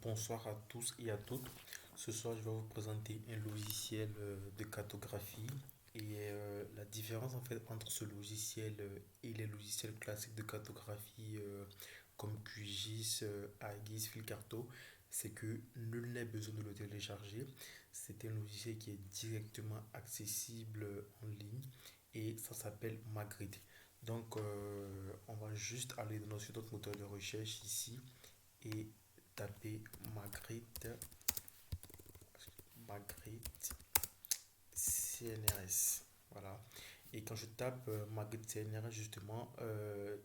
Bonsoir à tous et à toutes. Ce soir, je vais vous présenter un logiciel de cartographie la différence en fait entre ce logiciel et les logiciels classiques de cartographie comme QGIS, ArcGIS, Fieldcarto, c'est que nul n'est besoin de le télécharger. C'est un logiciel qui est directement accessible en ligne et ça s'appelle Magritte. On va juste aller sur notre moteur de recherche ici et taper Magritte, Magritte CNRS. Voilà. Et quand je tape Magritte CNRS, justement,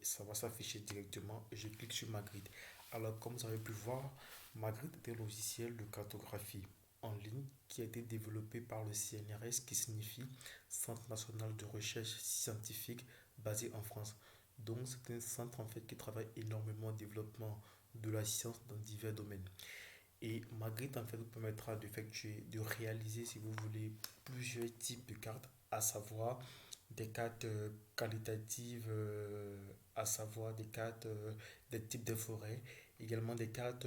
ça va s'afficher directement et je clique sur Magritte. Alors, comme vous avez pu voir, Magritte est un logiciel de cartographie en ligne qui a été développé par le CNRS, qui signifie Centre national de recherche scientifique basé en France. Donc, c'est un centre en fait qui travaille énormément au développement de la science dans divers domaines. Et Magritte en fait vous permettra de réaliser si vous voulez plusieurs types de cartes, à savoir des cartes qualitatives, à savoir des cartes des types de forêts, également des cartes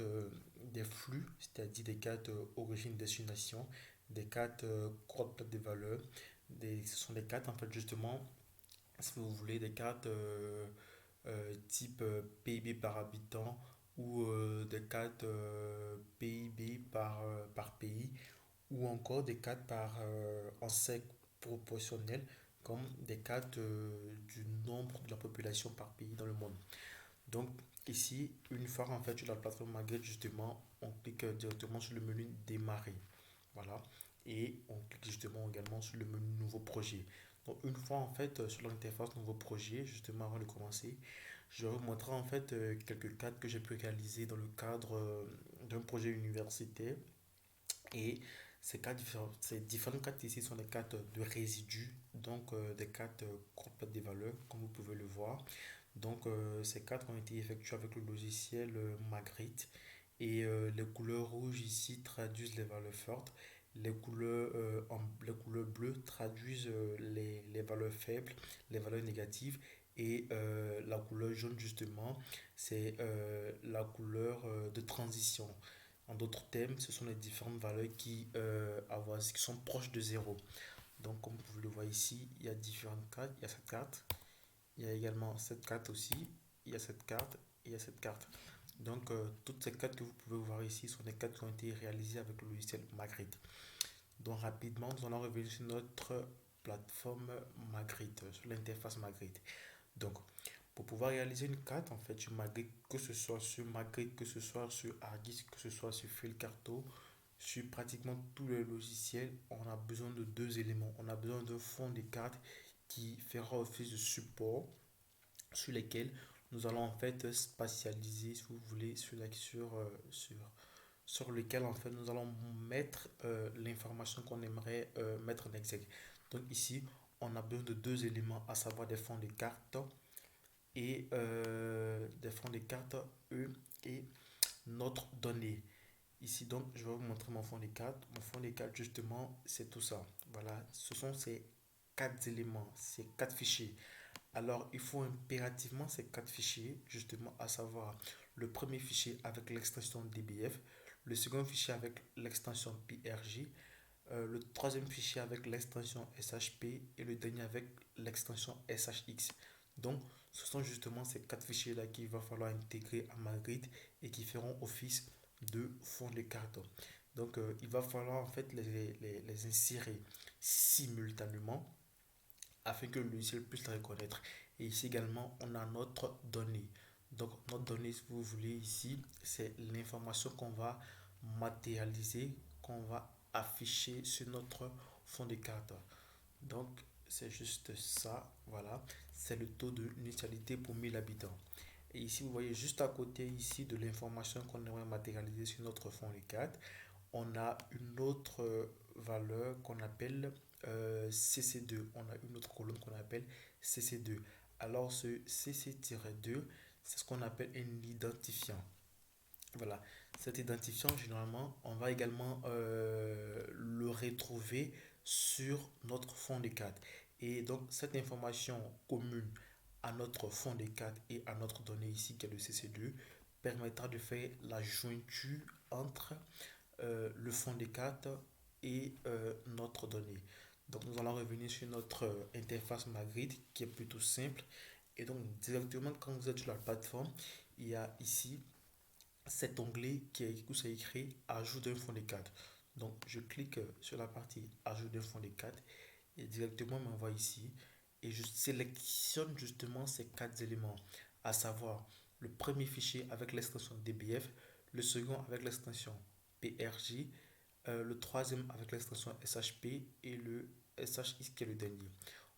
des flux, c'est-à-dire des cartes origine-destination, des cartes coordonnées des valeurs. Ce sont des cartes en fait justement, si vous voulez, des cartes type PIB par habitant ou des cartes PIB par pays ou encore des cartes par en cercle proportionnel comme des cartes du nombre de la population par pays dans le monde. Donc ici, une fois en fait sur la plateforme Magritte, justement, on clique directement sur le menu démarrer. Voilà. Et on clique justement également sur le menu nouveau projet. Donc une fois en fait sur l'interface nouveau projet, justement avant de commencer, je vais vous montrer en fait quelques cartes que j'ai pu réaliser dans le cadre d'un projet universitaire. Et ces différentes cartes ici sont des cartes de résidus, donc des cartes complètes des valeurs, comme vous pouvez le voir. Ces cartes ont été effectuées avec le logiciel Magritte. Les couleurs rouges ici traduisent les valeurs fortes. Les couleurs bleues traduisent les valeurs faibles, les valeurs négatives. La couleur jaune, justement, c'est la couleur de transition. En d'autres termes, ce sont les différentes valeurs qui sont proches de zéro. Donc, comme vous le voyez ici, il y a différentes cartes. Il y a cette carte, il y a également cette carte aussi, il y a cette carte et il y a cette carte. Toutes ces cartes que vous pouvez voir ici sont des cartes qui ont été réalisées avec le logiciel Magritte. Donc, rapidement, nous allons revenir sur notre plateforme Magritte, sur l'interface Magritte. Donc, pour pouvoir réaliser une carte, en fait, sur Magritte, que ce soit sur Magritte, que ce soit sur ArcGIS, que ce soit sur Fieldcarto, sur pratiquement tous les logiciels, on a besoin de deux éléments. On a besoin d'un fond de carte qui fera office de support sur lesquels nous allons en fait spatialiser, si vous voulez, sur lequel en fait nous allons mettre l'information qu'on aimerait mettre en exergue. Donc ici, on a besoin de deux éléments, à savoir des fonds de cartes des fonds de cartes E et notre donnée. Ici, donc, je vais vous montrer mon fond de cartes. Mon fond de cartes, justement, c'est tout ça. Voilà, ce sont ces quatre éléments, ces quatre fichiers. Alors, il faut impérativement ces quatre fichiers, justement, à savoir le premier fichier avec l'extension DBF, le second fichier avec l'extension PRJ, le troisième fichier avec l'extension SHP et le dernier avec l'extension SHX. Donc, ce sont justement ces quatre fichiers-là qu'il va falloir intégrer à Magritte et qui feront office de fond de carte. Il va falloir en fait les insérer simultanément afin que le logiciel puisse les reconnaître. Et ici également, on a notre donnée. Donc, notre donnée, si vous voulez, ici, c'est l'information qu'on va matérialiser, qu'on va afficher sur notre fond de carte. Donc, c'est juste ça. Voilà. C'est le taux de initialité pour 1000 habitants. Et ici, vous voyez juste à côté ici de l'information qu'on aimerait matérialiser sur notre fond de carte, on a une autre valeur qu'on appelle CC2. On a une autre colonne qu'on appelle CC2. Alors, ce CC-2, c'est ce qu'on appelle un identifiant. Voilà. Cet identifiant, généralement, on va également le retrouver sur notre fond de carte. Et donc, cette information commune à notre fond de carte et à notre donnée ici, qui est le CC2, permettra de faire la jointure entre le fond des cartes et notre donnée. Donc nous allons revenir sur notre interface Magritte qui est plutôt simple. Et donc directement quand vous êtes sur la plateforme, il y a ici cet onglet qui est où c'est écrit ajout d'un fond des cartes. Donc je clique sur la partie ajout d'un fond des cartes et directement m'envoie ici et je sélectionne justement ces quatre éléments, à savoir le premier fichier avec l'extension DBF, le second avec l'extension PRJ, le troisième avec l'extension SHP et le SHX qui est le dernier.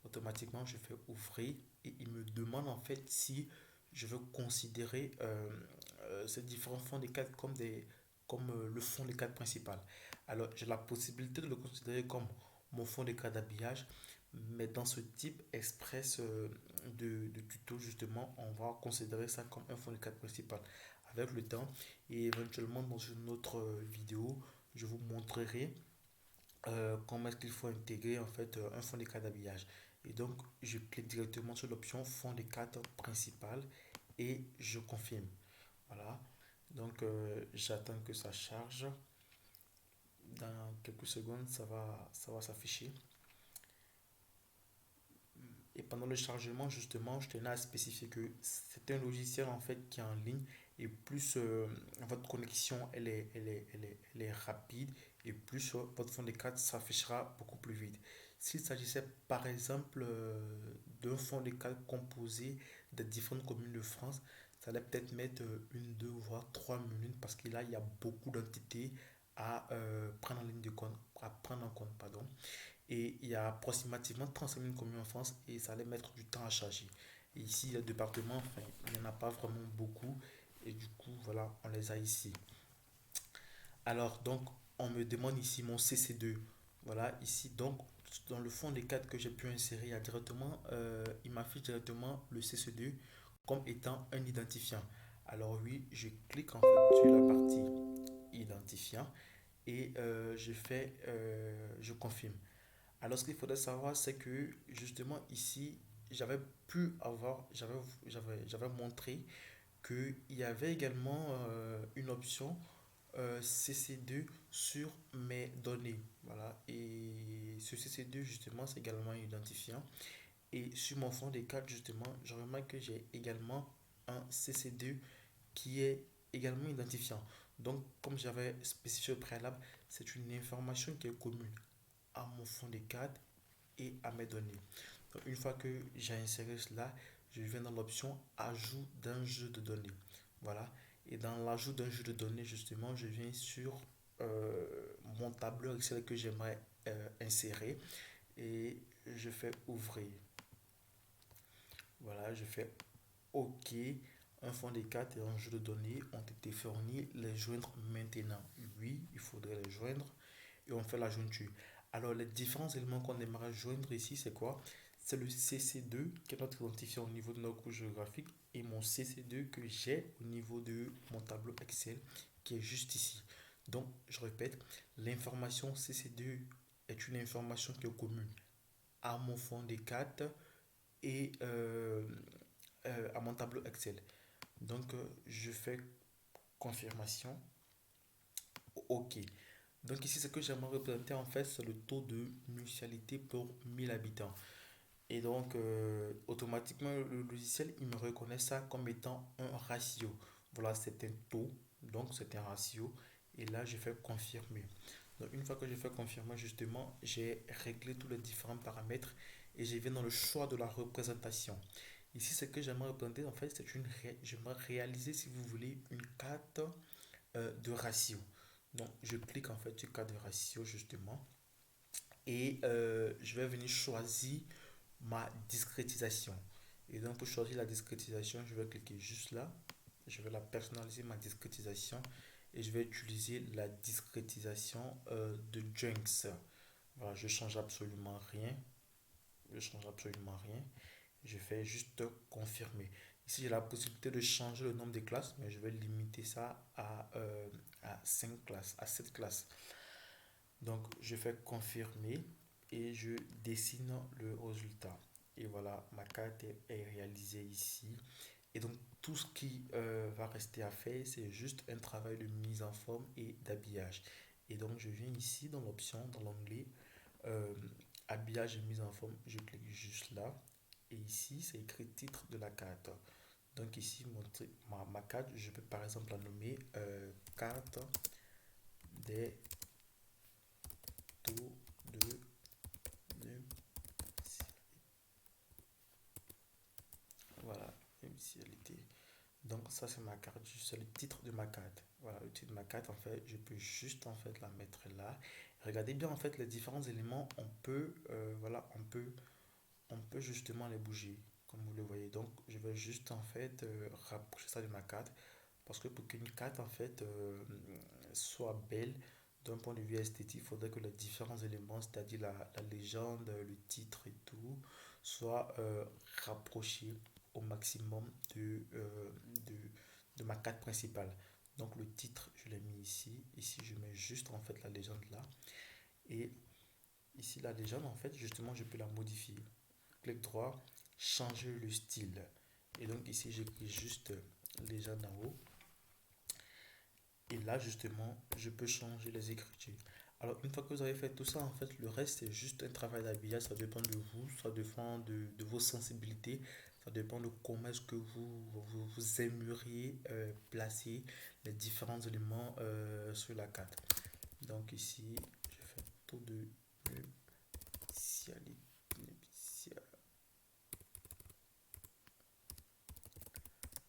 Automatiquement, je fais ouvrir et il me demande en fait si je veux considérer ces différents fonds des cadres comme le fond des cadres principal. Alors, j'ai la possibilité de le considérer comme mon fond des cadres d'habillage, mais dans ce type express de tuto, justement, on va considérer ça comme un fond des cadres principal. Avec le temps et éventuellement dans une autre vidéo, je vous montrerai comment est-ce qu'il faut intégrer en fait un fond des cadres d'habillage. Et donc, je clique directement sur l'option fond des cadres principal et je confirme. Voilà. Donc, j'attends que ça charge. Dans quelques secondes, ça va s'afficher. Et pendant le chargement, justement, je tenais à spécifier que c'est un logiciel en fait qui est en ligne et plus votre connexion elle est rapide et plus votre fond d'écran s'affichera beaucoup plus vite. S'il s'agissait par exemple d'un fond d'écran composé de différentes communes de France, ça allait peut-être mettre une, deux, voire 3 minutes parce que là, il y a beaucoup d'entités à prendre en ligne de compte, à prendre en compte, pardon. Et il y a approximativement 35 000 communes en France et ça allait mettre du temps à charger. Et ici, le département, enfin, il n'y en a pas vraiment beaucoup. Et du coup, voilà, on les a ici. Alors, donc, on me demande ici mon CC2. Voilà, ici, donc, dans le fond des cadres que j'ai pu insérer, il y a directement, il m'affiche directement le CC2 comme étant un identifiant. Alors oui, je clique en fait sur la partie identifiant et je confirme. Alors, ce qu'il faudrait savoir, c'est que justement ici, j'avais pu avoir, j'avais montré qu'il y avait également une option CC2 sur mes données. Voilà. Et ce CC2, justement, c'est également un identifiant. Et sur mon fond des cartes, justement, je remarque que j'ai également un CC2 qui est également identifiant. Donc, comme j'avais spécifié au préalable, c'est une information qui est commune à mon fond des cartes et à mes données. Donc, une fois que j'ai inséré cela, je viens dans l'option ajout d'un jeu de données. Voilà. Et dans l'ajout d'un jeu de données, justement, je viens sur mon tableur Excel que j'aimerais insérer et je fais ouvrir. Voilà, je fais OK. Un fond des cartes et un jeu de données ont été fournis. Les joindre maintenant. Oui, il faudrait les joindre et on fait la jointure. Alors, les différents éléments qu'on aimerait joindre ici, c'est quoi? C'est le CC2 qui est notre identifiant au niveau de notre couche géographique et mon CC2 que j'ai au niveau de mon tableau Excel qui est juste ici. Donc, je répète, l'information CC2 est une information qui est commune à mon fond des cartes et à mon tableau Excel. Donc, je fais confirmation. OK. Donc ici, ce que j'aimerais représenter en fait, c'est le taux de mutualité pour 1000 habitants. Et donc, automatiquement, le logiciel, il me reconnaît ça comme étant un ratio. Voilà, c'est un taux, donc c'est un ratio. Et là, je fais confirmer. Donc, une fois que je fais confirmer, justement, j'ai réglé tous les différents paramètres et je viens dans le choix de la représentation. Ici, ce que j'aimerais représenter, en fait, j'aimerais réaliser, si vous voulez, une carte de ratio. Donc, je clique en fait sur carte de ratio, justement, et je vais venir choisir ma discrétisation. Et donc, pour choisir la discrétisation, je vais cliquer juste là. Je vais la personnaliser, ma discrétisation, et je vais utiliser la discrétisation de Jenks. Voilà, je change absolument rien. Je change absolument rien. Je fais juste confirmer. Ici, j'ai la possibilité de changer le nombre de classes, mais je vais limiter ça à 5 classes, à 7 classes. Donc, je fais confirmer et je dessine le résultat. Et voilà, ma carte est réalisée ici. Et donc, tout ce qui va rester à faire, c'est juste un travail de mise en forme et d'habillage. Et donc, je viens ici dans l'option, dans l'onglet euh, habillage et mise en forme. Je clique juste là. Et ici, c'est écrit titre de la carte. Donc, ici, ma carte, je peux par exemple la nommer carte des taux de voilà, initialité. Donc ça c'est ma carte, c'est le titre de ma carte. Voilà, le titre de ma carte en fait, je peux juste en fait la mettre là. Regardez bien en fait les différents éléments, on peut voilà, on peut justement les bouger comme vous le voyez. Donc je vais juste en fait rapprocher ça de ma carte parce que pour qu'une carte en fait soit belle d'un point de vue esthétique, il faudrait que les différents éléments, c'est-à-dire la légende, le titre et tout, soient rapprochés au maximum de, de ma carte principale. Donc le titre, je l'ai mis ici. Ici, je mets juste en fait la légende là. Et ici, la légende, en fait, justement, je peux la modifier. Clic droit, changer le style. Et donc ici, j'écris juste légende en haut. Et là, justement, je peux changer les écritures. Alors, une fois que vous avez fait tout ça, en fait, le reste, c'est juste un travail d'habillage. Ça dépend de vous, ça dépend de vos sensibilités, ça dépend de comment est-ce que vous aimeriez placer les différents éléments sur la carte. Donc ici, je fais taux de nuptialité.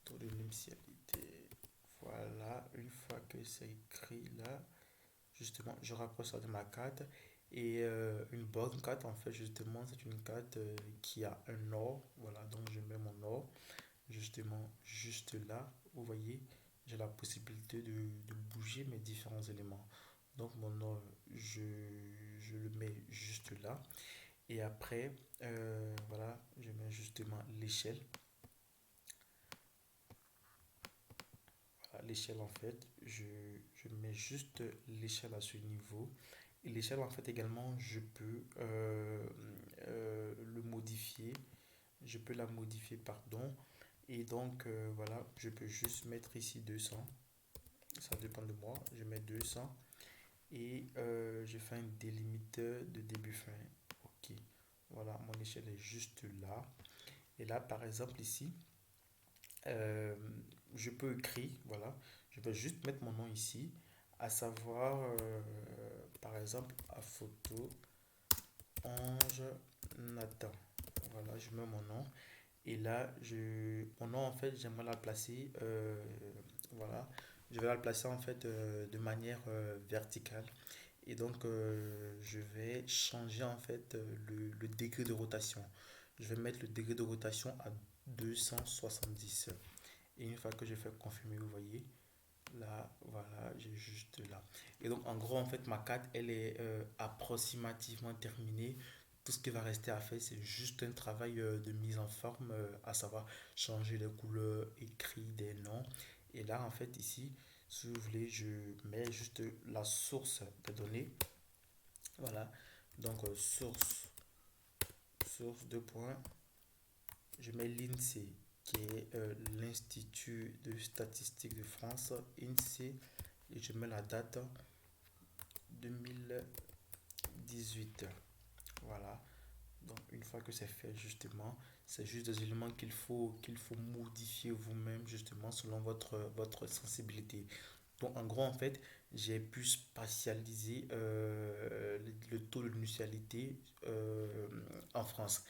Taux de nuptialité. Voilà, une fois que c'est écrit là, justement, je rapproche ça de ma carte. Et une bonne carte, en fait, justement, c'est une carte qui a un or. Voilà, donc je mets mon or, justement, juste là. Vous voyez, j'ai la possibilité de bouger mes différents éléments. Donc mon or, je le mets juste là. Et après, voilà, je mets justement l'échelle. Voilà, l'échelle, en fait, je mets juste l'échelle à ce niveau. Et l'échelle, en fait, également, je peux le modifier. Je peux la modifier, pardon. Et donc, voilà, je peux juste mettre ici 200. Ça dépend de moi. Je mets 200. Et je fais un délimiteur de début-fin. OK. Voilà, mon échelle est juste là. Et là, par exemple, ici, euh, je peux écrire, voilà. Je vais juste mettre mon nom ici, à savoir, par exemple, à photo Ange Nathan. Voilà, je mets mon nom. Et là, mon nom, en fait, j'aimerais la placer, voilà, je vais la placer en fait de manière verticale. Et donc, je vais changer en fait le degré de rotation. Je vais mettre le degré de rotation à 270. Et une fois que j'ai fait confirmer, vous voyez, là, voilà, j'ai juste là. Et donc, en gros, en fait, ma carte, elle est approximativement terminée. Tout ce qui va rester à faire, c'est juste un travail de mise en forme, à savoir changer les couleurs, écrire des noms. Et là, en fait, ici, si vous voulez, je mets juste la source des données. Voilà. Donc, source de points. Je mets l'INSEE, qui est l'Institut de statistique de France, INSEE, et je mets la date 2018. Voilà. Donc, une fois que c'est fait, justement, c'est juste des éléments qu'il faut modifier vous-même, justement, selon votre sensibilité. Donc, en gros, en fait, j'ai pu spatialiser le taux de nuptialité en France.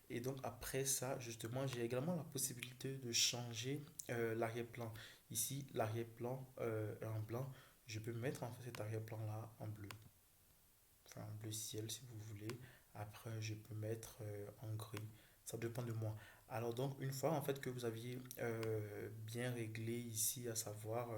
Et donc après ça, justement, j'ai également la possibilité de changer l'arrière-plan. Ici, l'arrière-plan est en blanc. Je peux mettre en fait cet arrière-plan-là en bleu. Enfin, en bleu ciel si vous voulez. Après, je peux mettre en gris. Ça dépend de moi. Alors donc, une fois en fait que vous aviez bien réglé ici, à savoir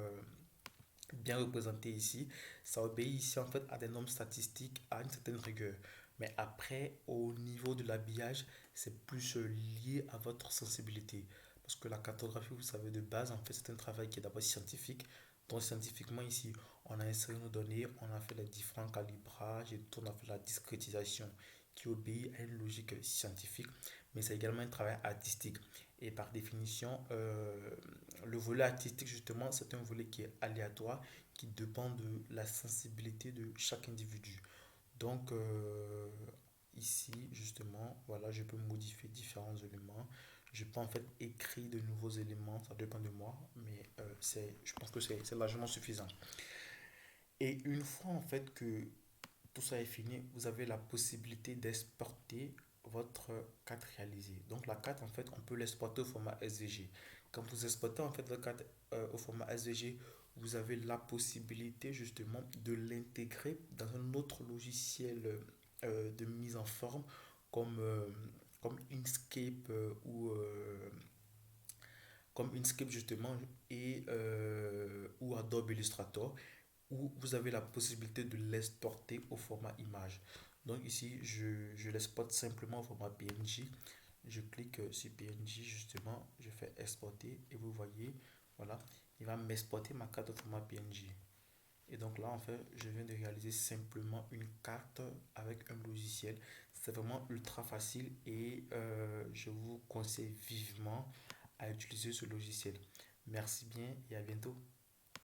bien représenté ici, ça obéit ici en fait à des normes statistiques à une certaine rigueur. Mais après, au niveau de l'habillage, c'est plus lié à votre sensibilité. Parce que la cartographie, vous savez, de base, en fait, c'est un travail qui est d'abord scientifique. Donc, scientifiquement, ici, on a inséré nos données, on a fait les différents calibrages et tout, on a fait la discrétisation. qui obéit à une logique scientifique, mais c'est également un travail artistique. Et par définition, le volet artistique, justement, c'est un volet qui est aléatoire, qui dépend de la sensibilité de chaque individu. Donc, ici, justement, voilà, je peux modifier différents éléments. Je peux en fait écrire de nouveaux éléments, ça dépend de moi, mais je pense que c'est largement suffisant. Et une fois en fait que tout ça est fini, vous avez la possibilité d'exporter votre carte réalisée. Donc la carte, en fait, on peut l'exporter au format SVG. Quand vous exportez en fait votre carte au format SVG, vous avez la possibilité justement de l'intégrer dans un autre logiciel de mise en forme comme, comme Inkscape comme Inkscape justement ou Adobe Illustrator où vous avez la possibilité de l'exporter au format image. Donc ici, je l'exporte simplement au format PNG. Je clique sur PNG justement, je fais exporter et vous voyez, voilà, il va m'exporter ma carte au format PNG. Et donc là, en fait, je viens de réaliser simplement une carte avec un logiciel. C'est vraiment ultra facile et je vous conseille vivement à utiliser ce logiciel. Merci bien et à bientôt.